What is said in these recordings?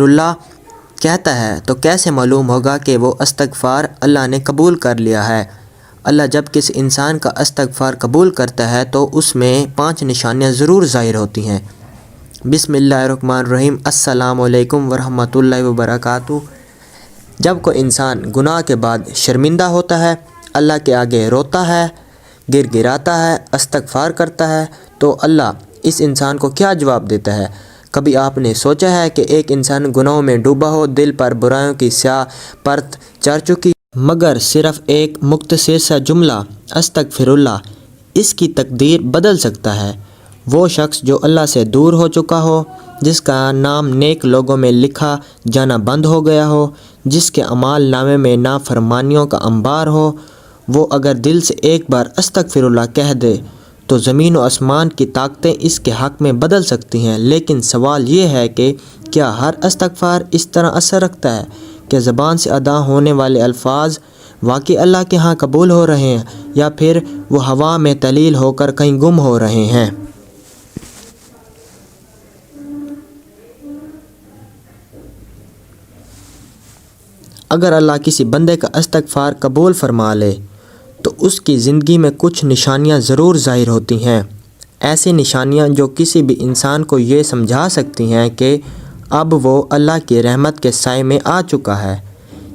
اللہ کہتا ہے تو کیسے معلوم ہوگا کہ وہ استغفار اللہ نے قبول کر لیا ہے؟ اللہ جب کسی انسان کا استغفار قبول کرتا ہے تو اس میں 5 نشانیاں ضرور ظاہر ہوتی ہیں۔ بسم اللہ الرحمن الرحیم۔ السلام علیکم ورحمۃ اللہ وبرکاتہ۔ جب کوئی انسان گناہ کے بعد شرمندہ ہوتا ہے، اللہ کے آگے روتا ہے، گر گراتا ہے، استغفار کرتا ہے، تو اللہ اس انسان کو کیا جواب دیتا ہے؟ کبھی آپ نے سوچا ہے کہ ایک انسان گناہوں میں ڈوبا ہو، دل پر برائیوں کی سیاہ پرت چڑھ چکی، مگر صرف ایک مختصر سا جملہ استغفر اللہ اس کی تقدیر بدل سکتا ہے؟ وہ شخص جو اللہ سے دور ہو چکا ہو، جس کا نام نیک لوگوں میں لکھا جانا بند ہو گیا ہو، جس کے اعمال نامے میں نافرمانیوں کا انبار ہو، وہ اگر دل سے ایک بار استغفر اللہ کہہ دے تو زمین و آسمان کی طاقتیں اس کے حق میں بدل سکتی ہیں۔ لیکن سوال یہ ہے کہ کیا ہر استغفار اس طرح اثر رکھتا ہے؟ کہ زبان سے ادا ہونے والے الفاظ واقعی اللہ کے ہاں قبول ہو رہے ہیں، یا پھر وہ ہوا میں تلیل ہو کر کہیں گم ہو رہے ہیں؟ اگر اللہ کسی بندے کا استغفار قبول فرما لے تو اس کی زندگی میں کچھ نشانیاں ضرور ظاہر ہوتی ہیں۔ ایسی نشانیاں جو کسی بھی انسان کو یہ سمجھا سکتی ہیں کہ اب وہ اللہ کی رحمت کے سائے میں آ چکا ہے۔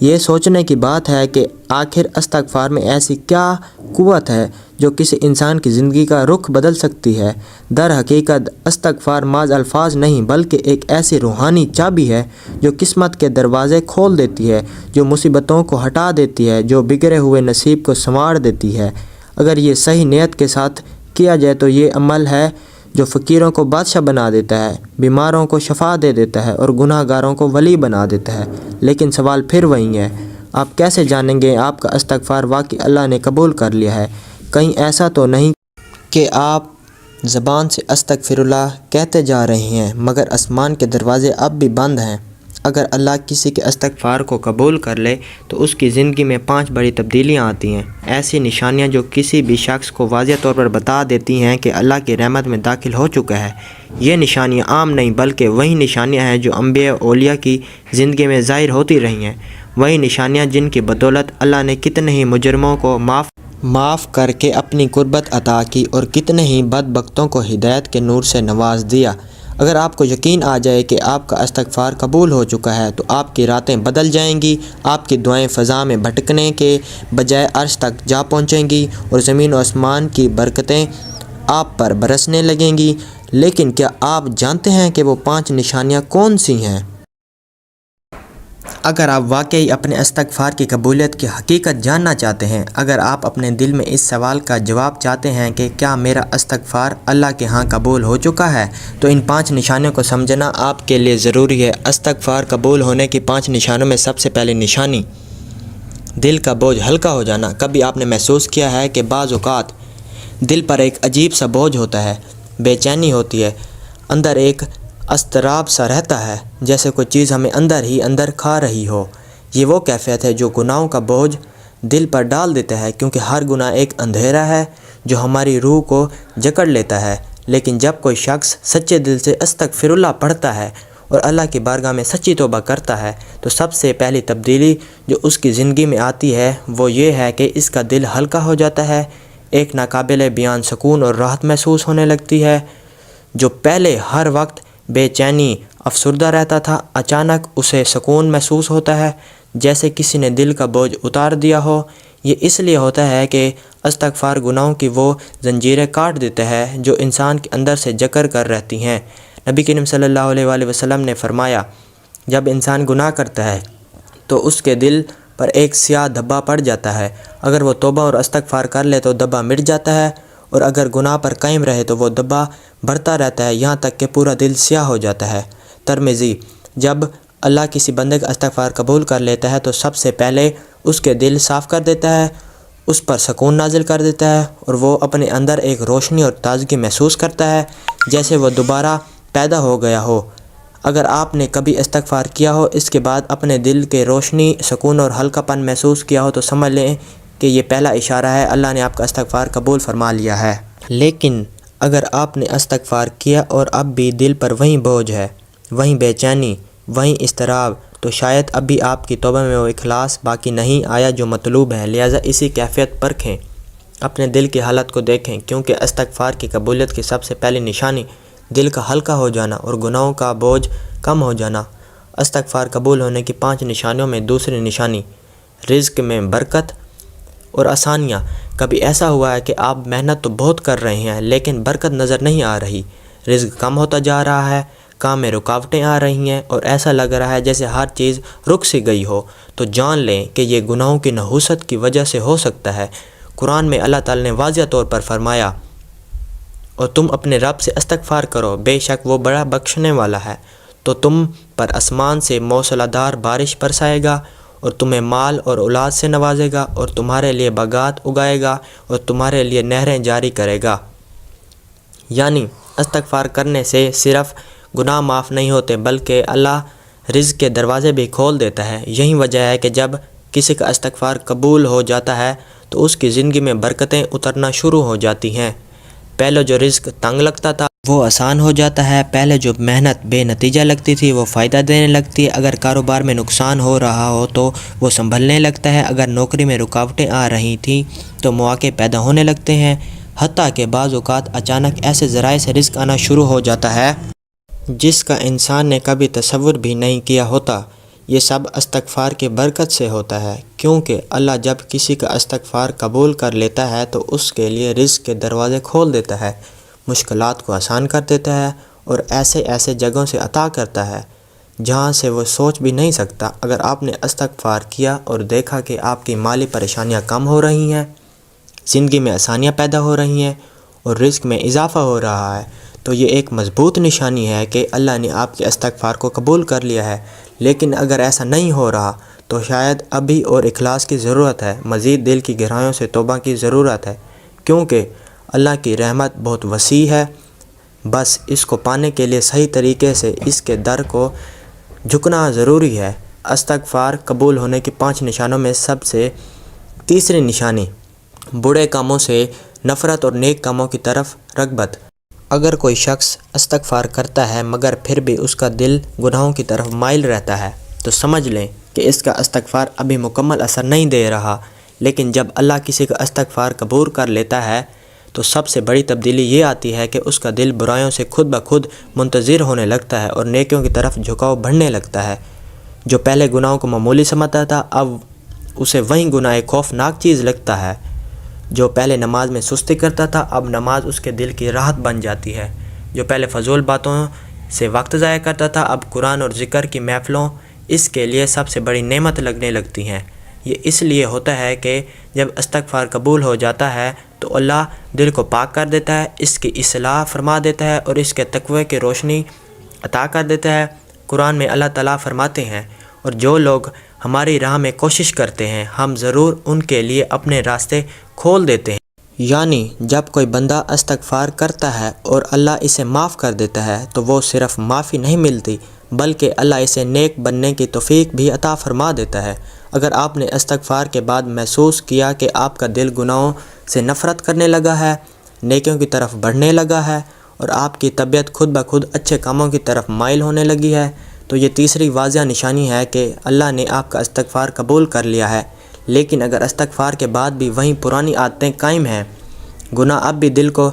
یہ سوچنے کی بات ہے کہ آخر استغفار میں ایسی کیا قوت ہے جو کسی انسان کی زندگی کا رخ بدل سکتی ہے۔ در حقیقت استغفار محض الفاظ نہیں بلکہ ایک ایسی روحانی چابی ہے جو قسمت کے دروازے کھول دیتی ہے، جو مصیبتوں کو ہٹا دیتی ہے، جو بگڑے ہوئے نصیب کو سنوار دیتی ہے۔ اگر یہ صحیح نیت کے ساتھ کیا جائے تو یہ عمل ہے جو فقیروں کو بادشاہ بنا دیتا ہے، بیماروں کو شفا دے دیتا ہے اور گناہ گاروں کو ولی بنا دیتا ہے۔ لیکن سوال پھر وہی ہے، آپ کیسے جانیں گے آپ کا استغفار واقعی اللہ نے قبول کر لیا ہے؟ کہیں ایسا تو نہیں کہ آپ زبان سے استغفر اللہ کہتے جا رہے ہیں مگر آسمان کے دروازے اب بھی بند ہیں؟ اگر اللہ کسی کے استغفار کو قبول کر لے تو اس کی زندگی میں 5 بڑی تبدیلیاں آتی ہیں، ایسی نشانیاں جو کسی بھی شخص کو واضح طور پر بتا دیتی ہیں کہ اللہ کی رحمت میں داخل ہو چکا ہے۔ یہ نشانیاں عام نہیں بلکہ وہی نشانیاں ہیں جو انبیاء و اولیاء کی زندگی میں ظاہر ہوتی رہی ہیں، وہی نشانیاں جن کی بدولت اللہ نے کتنے ہی مجرموں کو معاف کر کے اپنی قربت عطا کی اور کتنے ہی بدبختوں کو ہدایت کے نور سے نواز دیا۔ اگر آپ کو یقین آ جائے کہ آپ کا استغفار قبول ہو چکا ہے تو آپ کی راتیں بدل جائیں گی، آپ کی دعائیں فضا میں بھٹکنے کے بجائے عرش تک جا پہنچیں گی اور زمین و آسمان کی برکتیں آپ پر برسنے لگیں گی۔ لیکن کیا آپ جانتے ہیں کہ وہ 5 نشانیاں کون سی ہیں؟ اگر آپ واقعی اپنے استغفار کی قبولیت کی حقیقت جاننا چاہتے ہیں، اگر آپ اپنے دل میں اس سوال کا جواب چاہتے ہیں کہ کیا میرا استغفار اللہ کے ہاں قبول ہو چکا ہے، تو ان 5 نشانیوں کو سمجھنا آپ کے لیے ضروری ہے۔ استغفار قبول ہونے کی 5 نشانوں میں سب سے پہلی نشانی دل کا بوجھ ہلکا ہو جانا۔ کبھی آپ نے محسوس کیا ہے کہ بعض اوقات دل پر ایک عجیب سا بوجھ ہوتا ہے، بے چینی ہوتی ہے، اندر ایک اضطراب سا رہتا ہے، جیسے کوئی چیز ہمیں اندر ہی اندر کھا رہی ہو۔ یہ وہ کیفیت ہے جو گناہوں کا بوجھ دل پر ڈال دیتا ہے، کیونکہ ہر گناہ ایک اندھیرا ہے جو ہماری روح کو جکڑ لیتا ہے۔ لیکن جب کوئی شخص سچے دل سے استغفر اللہ پڑھتا ہے اور اللہ کی بارگاہ میں سچی توبہ کرتا ہے تو سب سے پہلی تبدیلی جو اس کی زندگی میں آتی ہے وہ یہ ہے کہ اس کا دل ہلکا ہو جاتا ہے، ایک ناقابل بیان سکون اور راحت محسوس ہونے لگتی ہے۔ جو پہلے ہر وقت بے چینی افسردہ رہتا تھا، اچانک اسے سکون محسوس ہوتا ہے، جیسے کسی نے دل کا بوجھ اتار دیا ہو۔ یہ اس لیے ہوتا ہے کہ استغفار گناہوں کی وہ زنجیریں کاٹ دیتا ہے جو انسان کے اندر سے جکڑ کر رہتی ہیں۔ نبی کریم صلی اللہ علیہ وآلہ وسلم نے فرمایا، جب انسان گناہ کرتا ہے تو اس کے دل پر ایک سیاہ دھبا پڑ جاتا ہے، اگر وہ توبہ اور استغفار کر لے تو دھبا مٹ جاتا ہے، اور اگر گناہ پر قائم رہے تو وہ دھبا بڑھتا رہتا ہے یہاں تک کہ پورا دل سیاہ ہو جاتا ہے۔ ترمذی: جب اللہ کسی بندے کا استغفار قبول کر لیتا ہے تو سب سے پہلے اس کے دل صاف کر دیتا ہے، اس پر سکون نازل کر دیتا ہے اور وہ اپنے اندر ایک روشنی اور تازگی محسوس کرتا ہے، جیسے وہ دوبارہ پیدا ہو گیا ہو۔ اگر آپ نے کبھی استغفار کیا ہو، اس کے بعد اپنے دل کے روشنی، سکون اور ہلکا پن محسوس کیا ہو تو سمجھ لیں کہ یہ پہلا اشارہ ہے اللہ نے آپ کا استغفار قبول فرما لیا ہے۔ لیکن اگر آپ نے استغفار کیا اور اب بھی دل پر وہی بوجھ ہے، وہی بے چینی، وہیں اضطراب، تو شاید اب بھی آپ کی توبہ میں وہ اخلاص باقی نہیں آیا جو مطلوب ہے۔ لہٰذا اسی کیفیت پرکھیں، اپنے دل کی حالت کو دیکھیں، کیونکہ استغفار کی قبولیت کی سب سے پہلی نشانی دل کا ہلکا ہو جانا اور گناہوں کا بوجھ کم ہو جانا۔ استغفار قبول ہونے کی 5 نشانیوں میں دوسری نشانی رزق میں برکت اور آسانیاں۔ کبھی ایسا ہوا ہے کہ آپ محنت تو بہت کر رہے ہیں لیکن برکت نظر نہیں آ رہی، رزق کم ہوتا جا رہا ہے، کام میں رکاوٹیں آ رہی ہیں اور ایسا لگ رہا ہے جیسے ہر چیز رک سی گئی ہو، تو جان لیں کہ یہ گناہوں کی نحوست کی وجہ سے ہو سکتا ہے۔ قرآن میں اللہ تعالی نے واضح طور پر فرمایا، اور تم اپنے رب سے استغفار کرو، بے شک وہ بڑا بخشنے والا ہے، تو تم پر آسمان سے موسلا دھار بارش برسائے گا اور تمہیں مال اور اولاد سے نوازے گا اور تمہارے لیے باغات اگائے گا اور تمہارے لیے نہریں جاری کرے گا۔ یعنی استغفار کرنے سے صرف گناہ معاف نہیں ہوتے بلکہ اللہ رزق کے دروازے بھی کھول دیتا ہے۔ یہی وجہ ہے کہ جب کسی کا استغفار قبول ہو جاتا ہے تو اس کی زندگی میں برکتیں اترنا شروع ہو جاتی ہیں۔ پہلے جو رزق تنگ لگتا تھا وہ آسان ہو جاتا ہے، پہلے جو محنت بے نتیجہ لگتی تھی وہ فائدہ دینے لگتی ہے، اگر کاروبار میں نقصان ہو رہا ہو تو وہ سنبھلنے لگتا ہے، اگر نوکری میں رکاوٹیں آ رہی تھیں تو مواقع پیدا ہونے لگتے ہیں، حتیٰ کہ بعض اوقات اچانک ایسے ذرائع سے رزق آنا شروع ہو جاتا ہے جس کا انسان نے کبھی تصور بھی نہیں کیا ہوتا۔ یہ سب استغفار کی برکت سے ہوتا ہے، کیونکہ اللہ جب کسی کا استغفار قبول کر لیتا ہے تو اس کے لیے رزق کے دروازے کھول دیتا ہے، مشکلات کو آسان کر دیتا ہے اور ایسے جگہوں سے عطا کرتا ہے جہاں سے وہ سوچ بھی نہیں سکتا۔ اگر آپ نے استغفار کیا اور دیکھا کہ آپ کی مالی پریشانیاں کم ہو رہی ہیں، زندگی میں آسانیاں پیدا ہو رہی ہیں اور رزق میں اضافہ ہو رہا ہے، تو یہ ایک مضبوط نشانی ہے کہ اللہ نے آپ کے استغفار کو قبول کر لیا ہے۔ لیکن اگر ایسا نہیں ہو رہا تو شاید ابھی اور اخلاص کی ضرورت ہے، مزید دل کی گہرائیوں سے توبہ کی ضرورت ہے، کیونکہ اللہ کی رحمت بہت وسیع ہے۔ بس اس کو پانے کے لیے صحیح طریقے سے اس کے در کو جھکنا ضروری ہے۔ استغفار قبول ہونے کی 5 نشانوں میں سب سے تیسری نشانی برے کاموں سے نفرت اور نیک کاموں کی طرف رغبت۔ اگر کوئی شخص استغفار کرتا ہے مگر پھر بھی اس کا دل گناہوں کی طرف مائل رہتا ہے تو سمجھ لیں کہ اس کا استغفار ابھی مکمل اثر نہیں دے رہا۔ لیکن جب اللہ کسی کا استغفار قبول کر لیتا ہے تو سب سے بڑی تبدیلی یہ آتی ہے کہ اس کا دل برائیوں سے خود بخود منتظر ہونے لگتا ہے اور نیکیوں کی طرف جھکاؤ بڑھنے لگتا ہے۔ جو پہلے گناہوں کو معمولی سمجھتا تھا اب اسے وہی گناہ ایک خوفناک چیز لگتا ہے۔ جو پہلے نماز میں سستی کرتا تھا اب نماز اس کے دل کی راحت بن جاتی ہے۔ جو پہلے فضول باتوں سے وقت ضائع کرتا تھا اب قرآن اور ذکر کی محفلوں اس کے لیے سب سے بڑی نعمت لگنے لگتی ہیں۔ یہ اس لیے ہوتا ہے کہ جب استغفار قبول ہو جاتا ہے تو اللہ دل کو پاک کر دیتا ہے، اس کی اصلاح فرما دیتا ہے اور اس کے تقوی کی روشنی عطا کر دیتا ہے۔ قرآن میں اللہ تعالیٰ فرماتے ہیں، اور جو لوگ ہماری راہ میں کوشش کرتے ہیں ہم ضرور ان کے لیے اپنے راستے کھول دیتے ہیں۔ یعنی جب کوئی بندہ استغفار کرتا ہے اور اللہ اسے معاف کر دیتا ہے تو وہ صرف معافی نہیں ملتی بلکہ اللہ اسے نیک بننے کی توفیق بھی عطا فرما دیتا ہے۔ اگر آپ نے استغفار کے بعد محسوس کیا کہ آپ کا دل گناہوں سے نفرت کرنے لگا ہے، نیکیوں کی طرف بڑھنے لگا ہے اور آپ کی طبیعت خود بخود اچھے کاموں کی طرف مائل ہونے لگی ہے، تو یہ تیسری واضح نشانی ہے کہ اللہ نے آپ کا استغفار قبول کر لیا ہے۔ لیکن اگر استغفار کے بعد بھی وہیں پرانی عادتیں قائم ہیں، گناہ اب بھی دل کو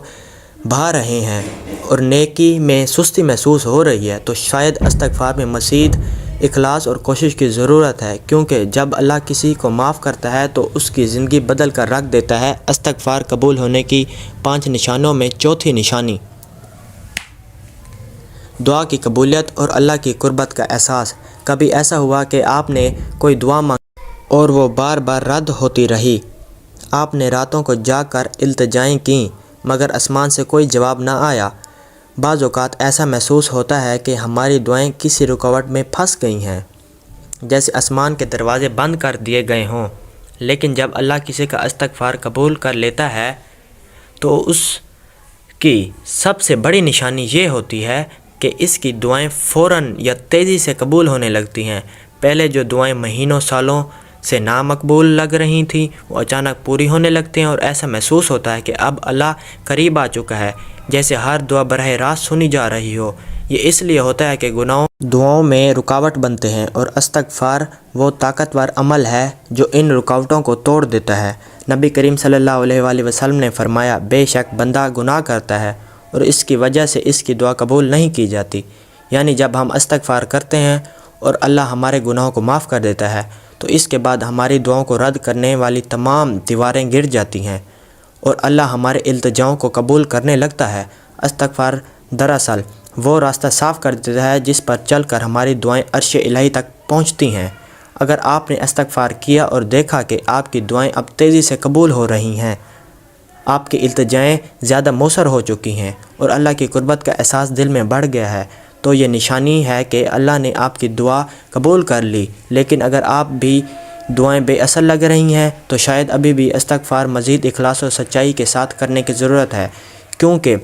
بھا رہے ہیں اور نیکی میں سستی محسوس ہو رہی ہے، تو شاید استغفار میں مزید اخلاص اور کوشش کی ضرورت ہے، کیونکہ جب اللہ کسی کو معاف کرتا ہے تو اس کی زندگی بدل کر رکھ دیتا ہے۔ استغفار قبول ہونے کی 5 نشانوں میں چوتھی نشانی دعا کی قبولیت اور اللہ کی قربت کا احساس۔ کبھی ایسا ہوا کہ آپ نے کوئی دعا مانگی اور وہ بار بار رد ہوتی رہی؟ آپ نے راتوں کو جاگ کر التجائیں کیں مگر آسمان سے کوئی جواب نہ آیا۔ بعض اوقات ایسا محسوس ہوتا ہے کہ ہماری دعائیں کسی رکاوٹ میں پھنس گئی ہیں، جیسے آسمان کے دروازے بند کر دیے گئے ہوں۔ لیکن جب اللہ کسی کا استغفار قبول کر لیتا ہے تو اس کی سب سے بڑی نشانی یہ ہوتی ہے کہ اس کی دعائیں فوراً یا تیزی سے قبول ہونے لگتی ہیں۔ پہلے جو دعائیں مہینوں سالوں سے نامقبول لگ رہی تھیں وہ اچانک پوری ہونے لگتی ہیں اور ایسا محسوس ہوتا ہے کہ اب اللہ قریب آ چکا ہے، جیسے ہر دعا براہ راست سنی جا رہی ہو۔ یہ اس لیے ہوتا ہے کہ گناہوں دعاؤں میں رکاوٹ بنتے ہیں، اور استغفار وہ طاقتور عمل ہے جو ان رکاوٹوں کو توڑ دیتا ہے۔ نبی کریم صلی اللہ علیہ وآلہ وسلم نے فرمایا، بے شک بندہ گناہ کرتا ہے اور اس کی وجہ سے اس کی دعا قبول نہیں کی جاتی، یعنی جب ہم استغفار کرتے ہیں اور اللہ ہمارے گناہوں کو معاف کر دیتا ہے تو اس کے بعد ہماری دعاؤں کو رد کرنے والی تمام دیواریں گر جاتی ہیں اور اللہ ہمارے التجاؤں کو قبول کرنے لگتا ہے۔ استغفار دراصل وہ راستہ صاف کر دیتا ہے جس پر چل کر ہماری دعائیں عرش الہی تک پہنچتی ہیں۔ اگر آپ نے استغفار کیا اور دیکھا کہ آپ کی دعائیں اب تیزی سے قبول ہو رہی ہیں، آپ کی التجائیں زیادہ مؤثر ہو چکی ہیں اور اللہ کی قربت کا احساس دل میں بڑھ گیا ہے، تو یہ نشانی ہے کہ اللہ نے آپ کی دعا قبول کر لی۔ لیکن اگر آپ بھی دعائیں بے اثر لگ رہی ہیں تو شاید ابھی بھی استغفار مزید اخلاص و سچائی کے ساتھ کرنے کی ضرورت ہے، کیونکہ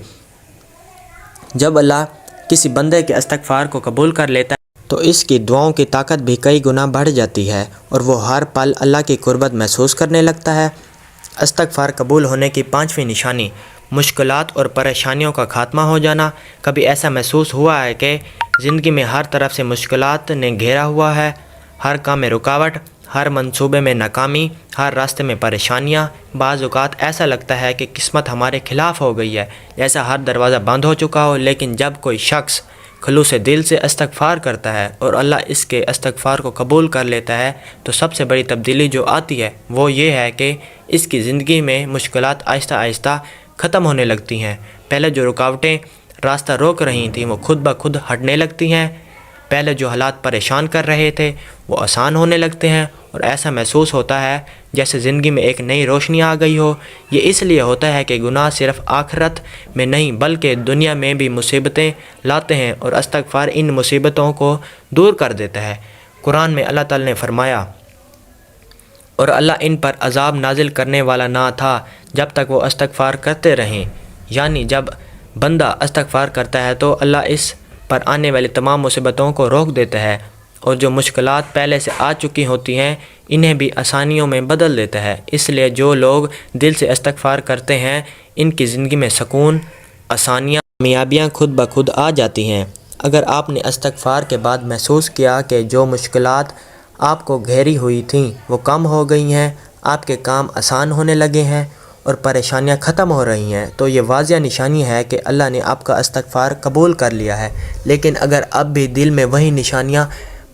جب اللہ کسی بندے کے استغفار کو قبول کر لیتا ہے تو اس کی دعاؤں کی طاقت بھی کئی گنا بڑھ جاتی ہے اور وہ ہر پل اللہ کی قربت محسوس کرنے لگتا ہے۔ استغفار قبول ہونے کی پانچویں نشانی، مشکلات اور پریشانیوں کا خاتمہ ہو جانا۔ کبھی ایسا محسوس ہوا ہے کہ زندگی میں ہر طرف سے مشکلات نے گھیرا ہوا ہے، ہر کام میں رکاوٹ، ہر منصوبے میں ناکامی، ہر راستے میں پریشانیاں۔ بعض اوقات ایسا لگتا ہے کہ قسمت ہمارے خلاف ہو گئی ہے، جیسا ہر دروازہ بند ہو چکا ہو۔ لیکن جب کوئی شخص خلوص دل سے استغفار کرتا ہے اور اللہ اس کے استغفار کو قبول کر لیتا ہے تو سب سے بڑی تبدیلی جو آتی ہے وہ یہ ہے کہ اس کی زندگی میں مشکلات آہستہ آہستہ ختم ہونے لگتی ہیں۔ پہلے جو رکاوٹیں راستہ روک رہی تھیں وہ خود بخود ہٹنے لگتی ہیں، پہلے جو حالات پریشان کر رہے تھے وہ آسان ہونے لگتے ہیں، اور ایسا محسوس ہوتا ہے جیسے زندگی میں ایک نئی روشنی آ گئی ہو۔ یہ اس لیے ہوتا ہے کہ گناہ صرف آخرت میں نہیں بلکہ دنیا میں بھی مصیبتیں لاتے ہیں، اور استغفار ان مصیبتوں کو دور کر دیتا ہے۔ قرآن میں اللہ تعالی نے فرمایا، اور اللہ ان پر عذاب نازل کرنے والا نہ تھا جب تک وہ استغفار کرتے رہیں، یعنی جب بندہ استغفار کرتا ہے تو اللہ اس پر آنے والی تمام مصیبتوں کو روک دیتا ہے، اور جو مشکلات پہلے سے آ چکی ہوتی ہیں انہیں بھی آسانیوں میں بدل دیتا ہے۔ اس لیے جو لوگ دل سے استغفار کرتے ہیں ان کی زندگی میں سکون، آسانیاں، کامیابیاں خود بخود آ جاتی ہیں۔ اگر آپ نے استغفار کے بعد محسوس کیا کہ جو مشکلات آپ کو گھیری ہوئی تھیں وہ کم ہو گئی ہیں، آپ کے کام آسان ہونے لگے ہیں اور پریشانیاں ختم ہو رہی ہیں، تو یہ واضح نشانی ہے کہ اللہ نے آپ کا استغفار قبول کر لیا ہے۔ لیکن اگر اب بھی دل میں وہی نشانیاں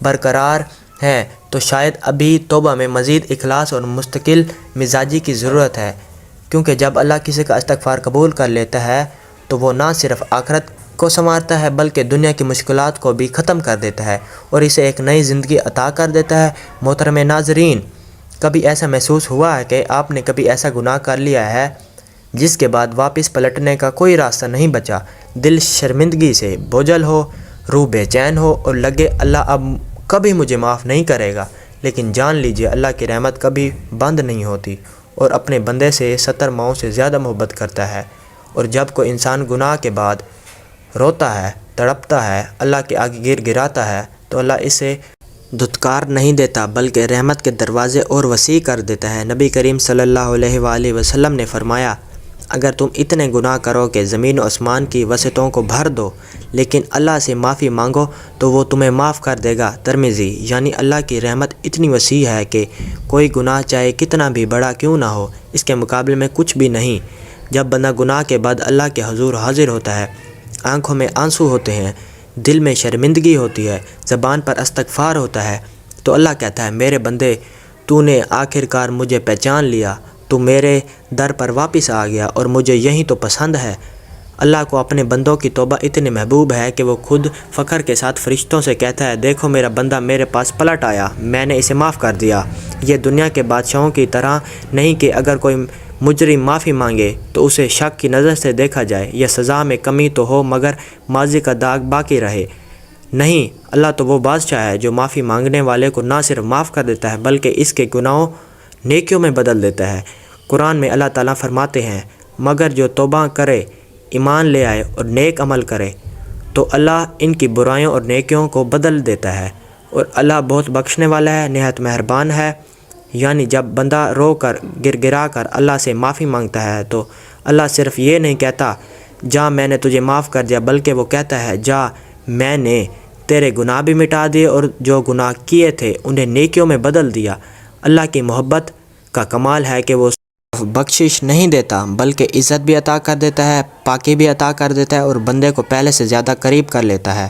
برقرار ہیں تو شاید ابھی توبہ میں مزید اخلاص اور مستقل مزاجی کی ضرورت ہے، کیونکہ جب اللہ کسی کا استغفار قبول کر لیتا ہے تو وہ نہ صرف آخرت کو سنوارتا ہے بلکہ دنیا کی مشکلات کو بھی ختم کر دیتا ہے اور اسے ایک نئی زندگی عطا کر دیتا ہے۔ محترم ناظرین، کبھی ایسا محسوس ہوا ہے کہ آپ نے کبھی ایسا گناہ کر لیا ہے جس کے بعد واپس پلٹنے کا کوئی راستہ نہیں بچا؟ دل شرمندگی سے بوجھل ہو، روح بے چین ہو اور لگے اللہ اب کبھی مجھے معاف نہیں کرے گا۔ لیکن جان لیجئے اللہ کی رحمت کبھی بند نہیں ہوتی اور اپنے بندے سے 70 ماؤں سے زیادہ محبت کرتا ہے، اور جب کوئی انسان گناہ کے بعد روتا ہے، تڑپتا ہے، اللہ کے آگے گر گراتا ہے تو اللہ اسے دھتکار نہیں دیتا بلکہ رحمت کے دروازے اور وسیع کر دیتا ہے۔ نبی کریم صلی اللہ علیہ وآلہ وسلم نے فرمایا، اگر تم اتنے گناہ کرو کہ زمین و آسمان کی وسعتوں کو بھر دو لیکن اللہ سے معافی مانگو تو وہ تمہیں معاف کر دے گا۔ ترمذی۔ یعنی اللہ کی رحمت اتنی وسیع ہے کہ کوئی گناہ چاہے کتنا بھی بڑا کیوں نہ ہو اس کے مقابلے میں کچھ بھی نہیں۔ جب بندہ گناہ کے بعد اللہ کے حضور حاضر ہوتا ہے، آنکھوں میں آنسو ہوتے ہیں، دل میں شرمندگی ہوتی ہے، زبان پر استغفار ہوتا ہے، تو اللہ کہتا ہے، میرے بندے، تو نے آخر کار مجھے پہچان لیا، تو میرے در پر واپس آ گیا اور مجھے یہی تو پسند ہے۔ اللہ کو اپنے بندوں کی توبہ اتنی محبوب ہے کہ وہ خود فخر کے ساتھ فرشتوں سے کہتا ہے، دیکھو میرا بندہ میرے پاس پلٹ آیا، میں نے اسے معاف کر دیا۔ یہ دنیا کے بادشاہوں کی طرح نہیں کہ اگر کوئی مجرم معافی مانگے تو اسے شک کی نظر سے دیکھا جائے یا سزا میں کمی تو ہو مگر ماضی کا داغ باقی رہے۔ نہیں، اللہ تو وہ بادشاہ ہے جو معافی مانگنے والے کو نہ صرف معاف کر دیتا ہے بلکہ اس کے گناہوں نیکیوں میں بدل دیتا ہے۔ قرآن میں اللہ تعالیٰ فرماتے ہیں، مگر جو توبہ کرے، ایمان لے آئے اور نیک عمل کرے تو اللہ ان کی برائیوں اور نیکیوں کو بدل دیتا ہے، اور اللہ بہت بخشنے والا ہے، نہایت مہربان ہے۔ یعنی جب بندہ رو کر گر گرا کر اللہ سے معافی مانگتا ہے تو اللہ صرف یہ نہیں کہتا جا میں نے تجھے معاف کر دیا، بلکہ وہ کہتا ہے جا میں نے تیرے گناہ بھی مٹا دیے اور جو گناہ کیے تھے انہیں نیکیوں میں بدل دیا۔ اللہ کی محبت کا کمال ہے کہ وہ صرف بخشش نہیں دیتا بلکہ عزت بھی عطا کر دیتا ہے، پاکی بھی عطا کر دیتا ہے اور بندے کو پہلے سے زیادہ قریب کر لیتا ہے۔